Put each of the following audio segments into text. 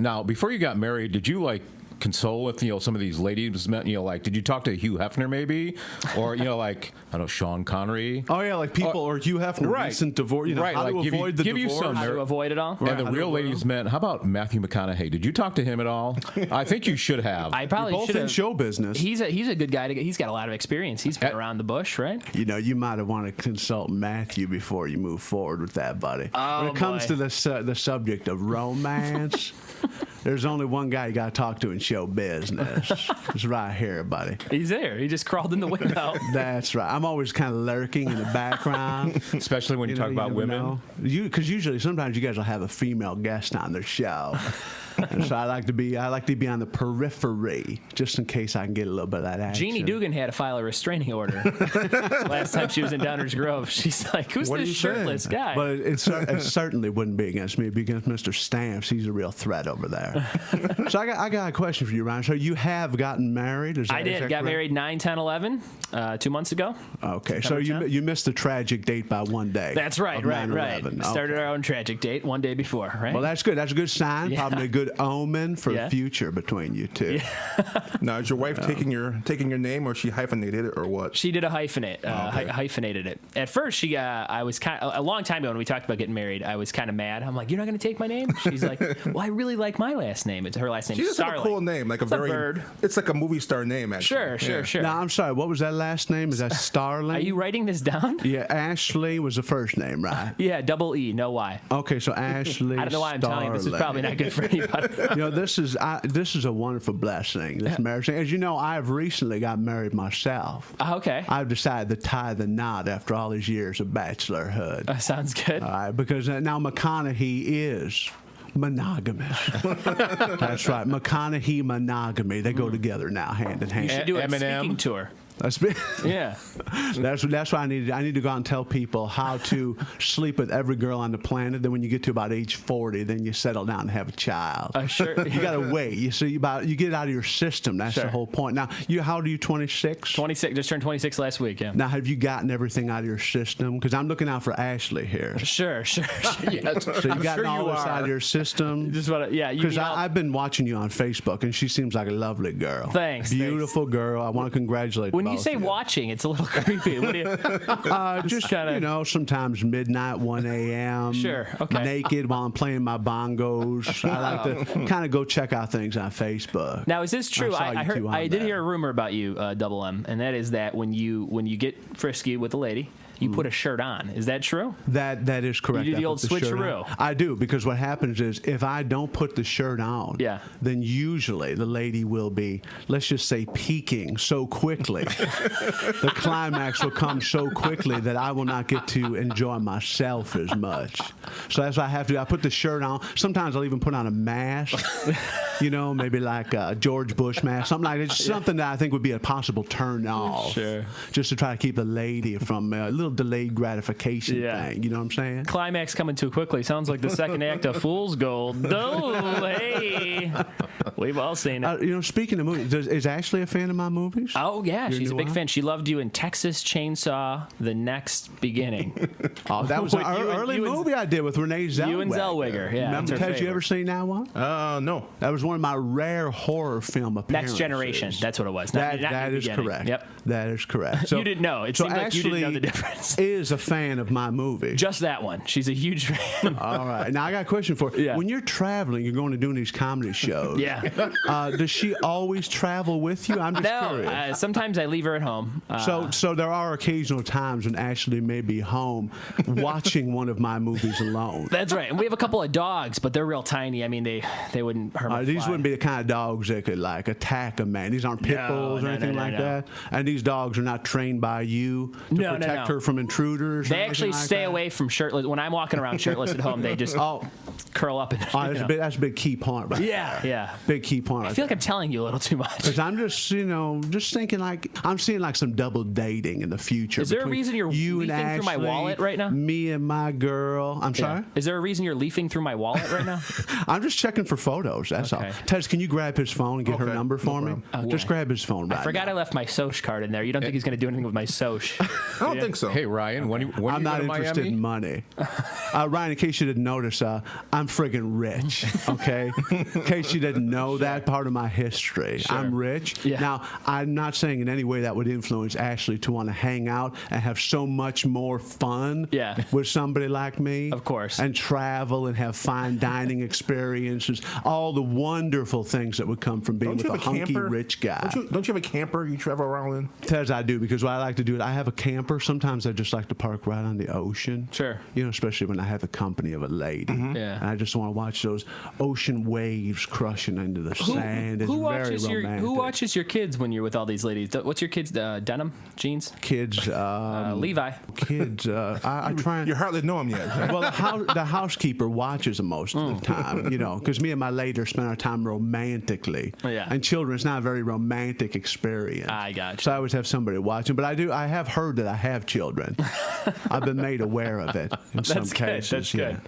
Now, before you got married, did you like console with some of these ladies? Like, did you talk to Hugh Hefner maybe, or like I don't know, Sean Connery? Oh yeah, like people or Hugh Hefner recent divorce. Right, how like to avoid the divorce. How to avoid it all. And the real ladies meant. How about Matthew McConaughey? Did you talk to him at all? I think you should have. I probably both should have. in show business. He's a good guy. He's got a lot of experience. He's been around the bush, right? You might have wanted to consult Matthew before you move forward with that, buddy. Oh, when it comes boy. to the subject of romance, there's only one guy you got to talk to in show business. It's right here, buddy. He's there. He just crawled in the window. That's right. I'm always kind of lurking in the background. Especially when you talk about women. Because usually, sometimes you guys will have a female guest on their show. And so I like to be on the periphery, just in case I can get a little bit of that action. Jeannie Dugan had to file a restraining order last time she was in Downers Grove. She's like, "Who's this shirtless guy?" But it certainly wouldn't be against me. It'd be against Mr. Stamps. He's a real threat over there. So I got a question for you, Ryan. So you have gotten married? I did. Got married 9, 10, 11, 2 months ago. Okay, so you missed the tragic date by one day. That's right, right. Okay. Started our own tragic date one day before, right? Well, that's good. That's a good sign. Yeah. Probably a good omen for the future between you two. Yeah. Now, is your wife taking your name, or she hyphenated it, or what? She did a hyphenated it. At first, I was a long time ago when we talked about getting married. I was kind of mad. I'm like, "You're not going to take my name?" She's like, "Well, I really like my last name." It's her last name. She just has a cool name, like it's a bird. It's like a movie star name, actually. Sure. Now, I'm sorry. What was that last name? Is that Starling? Are you writing this down? Yeah, Ashley was the first name, right? Yeah, double E, no Y. Okay, so Ashley. I don't know why I'm telling you. This is probably not good for anybody. This is a wonderful blessing. This marriage thing. As you know, I've recently got married myself. Okay. I've decided to tie the knot after all these years of bachelorhood. Sounds good. All right, because now McConaughey is monogamous. That's right. McConaughey monogamy. They go together now, hand in hand. You should do a speaking tour. Yeah. That's why I need to go out and tell people how to sleep with every girl on the planet. Then when you get to about age 40, then you settle down and have a child. Sure. You got to wait. You get it out of your system. That's the whole point. Now, how old are you? 26. 26. Just turned 26 last week. Yeah. Now, have you gotten everything out of your system? Because I'm looking out for Ashley here. Sure. Yeah, so you got all this out of your system. Just want to, yeah. Because I've been watching you on Facebook, and she seems like a lovely girl. Thanks. Beautiful girl. I want to congratulate. When you say watching, it's a little creepy. What do you? Just kind of, sometimes midnight, 1 a.m. Sure. Okay. Naked while I'm playing my bongos. I like to kind of go check out things on Facebook. Now, is this true? I did that. hear a rumor about you, Double M, and that is that when you get frisky with a lady, you put a shirt on. Is that true? That is correct. You do the old switcheroo. I do, because what happens is if I don't put the shirt on, then usually the lady will be, let's just say, peaking so quickly. The climax will come so quickly that I will not get to enjoy myself as much. So that's why I put the shirt on. Sometimes I'll even put on a mask, maybe like a George Bush mask, something like that. Something that I think would be a possible turn off. Sure. Just to try to keep the lady from a little delayed gratification thing. You know what I'm saying? Climax coming too quickly. Sounds like the second act of Fool's Gold. Oh, hey. We've all seen it. Speaking of movies, is Ashley a fan of my movies? Oh, yeah. She's a big fan. She loved you in Texas Chainsaw, The Next Beginning. Oh, that was an early movie I did with Renee Zellweger. You and Zellweger, yeah. Remember, had you ever seen that one? No. That was one of my rare horror film appearances. Next Generation. That's what it was. That is correct. Yep. That is correct. So, you didn't know. It seemed like you didn't know the difference. Is a fan of my movie. Just that one. She's a huge fan. All right. Now, I got a question for you. Yeah. When you're traveling, you're going to doing these comedy shows. Yeah. Does she always travel with you? I'm just curious. No. Sometimes I leave her at home. So there are occasional times when Ashley may be home watching one of my movies alone. That's right. And we have a couple of dogs, but they're real tiny. I mean, they wouldn't hurt my These wouldn't be the kind of dogs that could, attack a man. These aren't pit bulls or anything like that. And these dogs are not trained by you to protect her from intruders. They actually stay away from shirtless. When I'm walking around shirtless at home, they just curl up. That's a big key point. Right yeah. Big key point. I feel like I'm telling you a little too much. Because I'm just thinking I'm seeing some double dating in the future. Is there a reason you're leafing through my wallet right now? Me and my girl. I'm sorry? Is there a reason you're leafing through my wallet right now? I'm just checking for photos. That's all. Tez, can you grab his phone and get her number for me? Okay. Just grab his phone right I forgot I left my Soch card in there. You don't think he's going to do anything with my Soch? I don't think so. Hey, Ryan, when I'm not interested in money. Ryan, in case you didn't notice, I'm friggin' rich, okay? In case you didn't know that part of my history. Sure. I'm rich. Yeah. Now, I'm not saying in any way that would influence Ashley to want to hang out and have so much more fun with somebody like me. Of course. And travel and have fine dining experiences, all the wonderful things that would come from being with a hunky rich guy. Don't you have a camper you travel around in? Tez, I do, because what I like to do is I have a camper. Sometimes I just like to park right on the ocean. Sure. You know, especially when I have the company of a lady. Yeah. And I just want to watch those ocean waves crushing into the sand. It's very romantic. Who watches your kids when you're with all these ladies? What's your kids' denim jeans? Kids. Levi. Kids. I try and. You hardly know them yet. Right? Well, the housekeeper watches them most of the time, you know, because me and my lady spend our time romantically. Yeah. And children, it's not a very romantic experience. I got you. So I always have somebody watching. But I have heard that I have children. I've been made aware of it in some cases. That's good.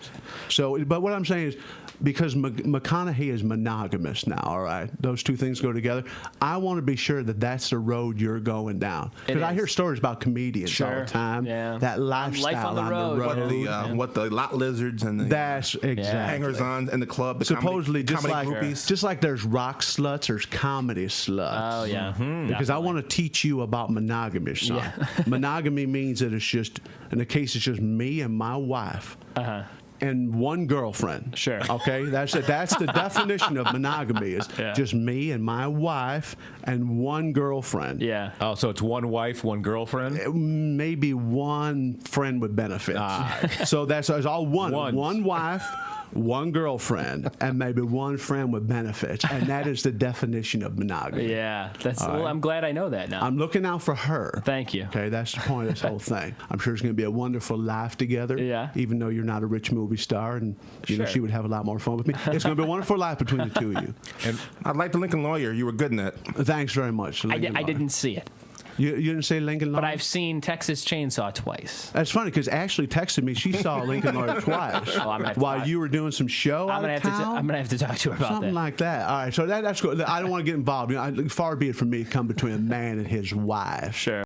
So, but what I'm saying is, because McConaughey is monogamous now, all right? Those two things go together. I want to be sure that that's the road you're going down. Because I hear stories about comedians all the time. Yeah. That lifestyle on the road. What the lot lizards and the that's exactly. hangers-on in the club. The supposedly, comedy just like there's rock sluts, there's comedy sluts. Oh, yeah. Mm-hmm. Because I want to teach you about monogamy, son. Yeah. Monogamy means that it's just, in the case, it's just me and my wife. And one girlfriend. Sure. Okay, that's it. That's the definition of monogamy is just me and my wife and one girlfriend. Yeah. Oh, so it's one wife, one girlfriend? Maybe one friend with benefits. So that's it's all one. Ones. One wife, one girlfriend, and maybe one friend with benefits. And that is the definition of monogamy. Yeah. Well, I'm glad I know that now. I'm looking out for her. Thank you. Okay, that's the point of this whole thing. I'm sure it's going to be a wonderful life together. Yeah. Even though you're not a rich movie star, and you know she would have a lot more fun with me. It's going to be a wonderful life between the two of you. And I like the Lincoln Lawyer. You were good in that. Thanks very much. I didn't see it. You didn't say Lincoln Lawyer? But I've seen Texas Chainsaw twice. That's funny because Ashley texted me. She saw Lincoln Lawyer twice while you were doing some show I'm gonna have to talk to her about something that. like that. All right, so that's good. I don't want to get involved. Far be it from me to come between a man and his wife. Sure.